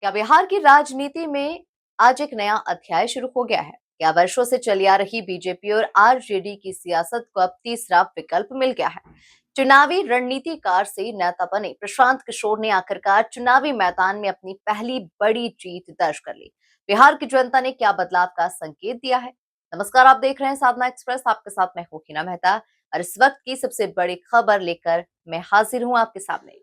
क्या बिहार की राजनीति में आज एक नया अध्याय शुरू हो गया है? क्या वर्षों से चली आ रही बीजेपी और आरजेडी की सियासत को अब तीसरा विकल्प मिल गया है? चुनावी रणनीतिकार से नेता बने प्रशांत किशोर ने आखिरकार चुनावी मैदान में अपनी पहली बड़ी जीत दर्ज कर ली। बिहार की जनता ने क्या बदलाव का संकेत दिया है? नमस्कार, आप देख रहे हैं साधना एक्सप्रेस। आपके साथ मैं हूं हिना मेहता और इस वक्त की सबसे बड़ी खबर लेकर मैं हाजिर हूं आपके सामने।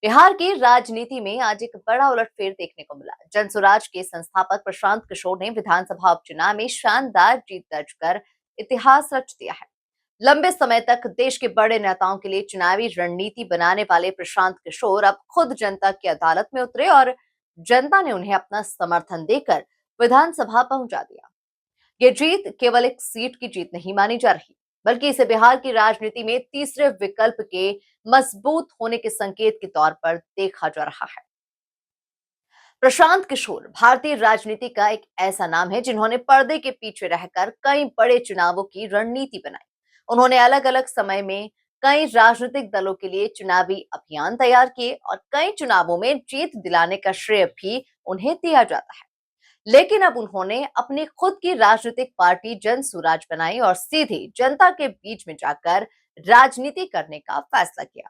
बिहार की राजनीति में आज एक बड़ा उलटफेर देखने को मिला। जन स्वराज के संस्थापक प्रशांत किशोर ने विधानसभा उपचुनाव में शानदार जीत दर्ज कर इतिहास रच दिया है। लंबे समय तक देश के बड़े नेताओं के लिए चुनावी रणनीति बनाने वाले प्रशांत किशोर अब खुद जनता की अदालत में उतरे और जनता ने उन्हें अपना समर्थन देकर विधानसभा पहुंचा दिया। ये जीत केवल एक सीट की जीत नहीं मानी जा रही, बल्कि इसे बिहार की राजनीति में तीसरे विकल्प के मजबूत होने के संकेत के तौर पर देखा जा रहा है। प्रशांत किशोर भारतीय राजनीति का एक ऐसा नाम है जिन्होंने पर्दे के पीछे रहकर कई बड़े चुनावों की रणनीति बनाई। उन्होंने अलग अलग समय में कई राजनीतिक दलों के लिए चुनावी अभियान तैयार किए और कई चुनावों में जीत दिलाने का श्रेय भी उन्हें दिया जाता है। लेकिन अब उन्होंने अपनी खुद की राजनीतिक पार्टी जन सुराज बनाई और सीधे जनता के बीच में जाकर राजनीति करने का फैसला किया।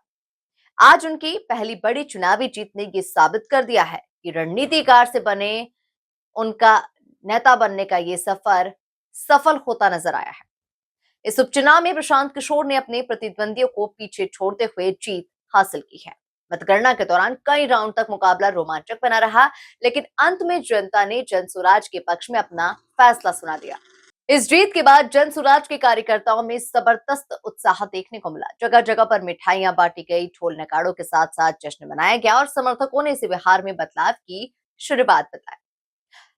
आज उनकी पहली बड़ी चुनावी जीत ने ये साबित कर दिया है कि रणनीतिकार से बने उनका नेता बनने का ये सफर सफल होता नजर आया है। इस उपचुनाव में प्रशांत किशोर ने अपने प्रतिद्वंदियों को पीछे छोड़ते हुए जीत हासिल की है। मतगणना के दौरान कई राउंड तक मुकाबला रोमांचक बना रहा, लेकिन अंत में जनता ने जन स्वराज के पक्ष में अपना फैसला सुना दिया। इस जीत के बाद जन स्वराज के कार्यकर्ताओं में जबरदस्त उत्साह देखने को मिला। जगह जगह पर मिठाइयां बांटी गई, ढोल नगाड़ों के साथ साथ जश्न मनाया गया और समर्थकों ने इसे बिहार में बदलाव की शुरुआत बताया।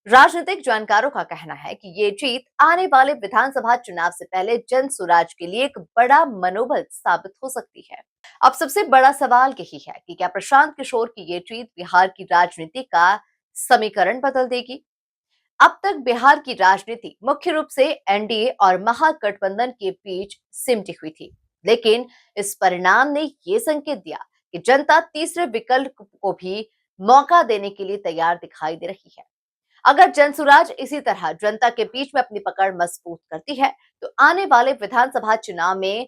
राजनीतिक जानकारों का कहना है कि ये जीत आने वाले विधानसभा चुनाव से पहले जन सुराज के लिए एक बड़ा मनोबल साबित हो सकती है। अब सबसे बड़ा सवाल यही है कि क्या प्रशांत किशोर की ये जीत बिहार की राजनीति का समीकरण बदल देगी? अब तक बिहार की राजनीति मुख्य रूप से एनडीए और महागठबंधन के बीच सिमटी हुई थी, लेकिन इस परिणाम ने ये संकेत दिया कि जनता तीसरे विकल्प को भी मौका देने के लिए तैयार दिखाई दे रही है। अगर जनसुराज इसी तरह जनता के बीच में अपनी पकड़ मजबूत करती है, तो आने वाले विधानसभा चुनाव में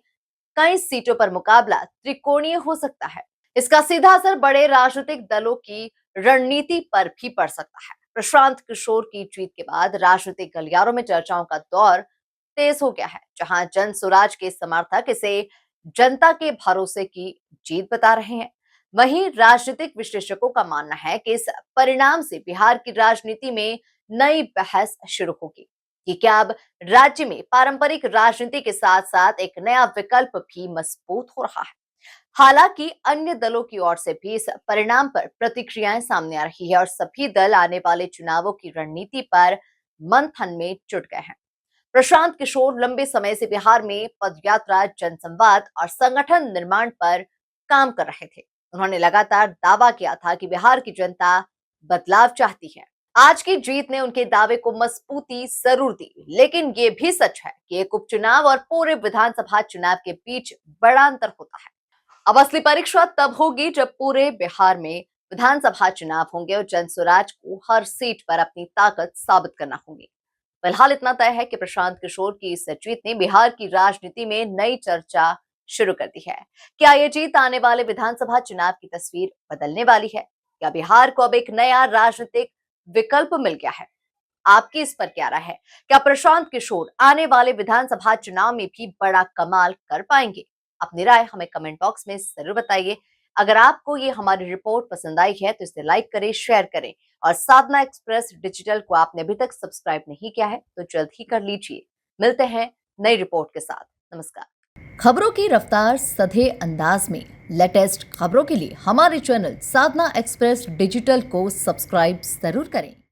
कई सीटों पर मुकाबला त्रिकोणीय हो सकता है। इसका सीधा असर बड़े राजनीतिक दलों की रणनीति पर भी पड़ सकता है। प्रशांत किशोर की जीत के बाद राजनीतिक गलियारों में चर्चाओं का दौर तेज हो गया है, जहां जन सुराज के समर्थक इसे जनता के भरोसे की जीत बता रहे हैं। वहीं राजनीतिक विश्लेषकों का मानना है कि इस परिणाम से बिहार की राजनीति में नई बहस शुरू होगी कि क्या अब राज्य में पारंपरिक राजनीति के साथ साथ एक नया विकल्प भी मजबूत हो रहा है। हालांकि अन्य दलों की ओर से भी इस परिणाम पर प्रतिक्रियाएं सामने आ रही है और सभी दल आने वाले चुनावों की रणनीति पर मंथन में जुट गए हैं। प्रशांत किशोर लंबे समय से बिहार में पदयात्रा, जनसंवाद और संगठन निर्माण पर काम कर रहे थे। उन्होंने लगातार दावा किया था कि बिहार की जनता बदलाव चाहती है। आज की जीत ने उनके दावे को मजबूती जरूर दी, लेकिन ये भी सच है कि एक उपचुनाव और पूरे विधानसभा चुनाव के बीच बड़ा अंतर होता है। अब असली परीक्षा तब होगी जब पूरे बिहार में विधानसभा चुनाव होंगे और जनसुराज को हर सीट पर अपनी ताकत साबित करना होगी। फिलहाल इतना तय है कि प्रशांत किशोर की इस जीत ने बिहार की राजनीति में नई चर्चा शुरू कर दी है। क्या ये जीत आने वाले विधानसभा चुनाव की तस्वीर बदलने वाली है? क्या बिहार को अब एक नया राजनीतिक विकल्प मिल गया है? आपकी इस पर क्या राय है? क्या प्रशांत किशोर आने वाले विधानसभा चुनाव में भी बड़ा कमाल कर पाएंगे? अपनी राय हमें कमेंट बॉक्स में जरूर बताइए। अगर आपको ये हमारी रिपोर्ट पसंद आई है तो इसे लाइक करें, शेयर करें और साधना एक्सप्रेस डिजिटल को आपने अभी तक सब्सक्राइब नहीं किया है तो जल्द ही कर लीजिए। मिलते हैं नई रिपोर्ट के साथ। नमस्कार। खबरों की रफ्तार सधे अंदाज में लेटेस्ट खबरों के लिए हमारे चैनल साधना एक्सप्रेस डिजिटल को सब्सक्राइब जरूर करें।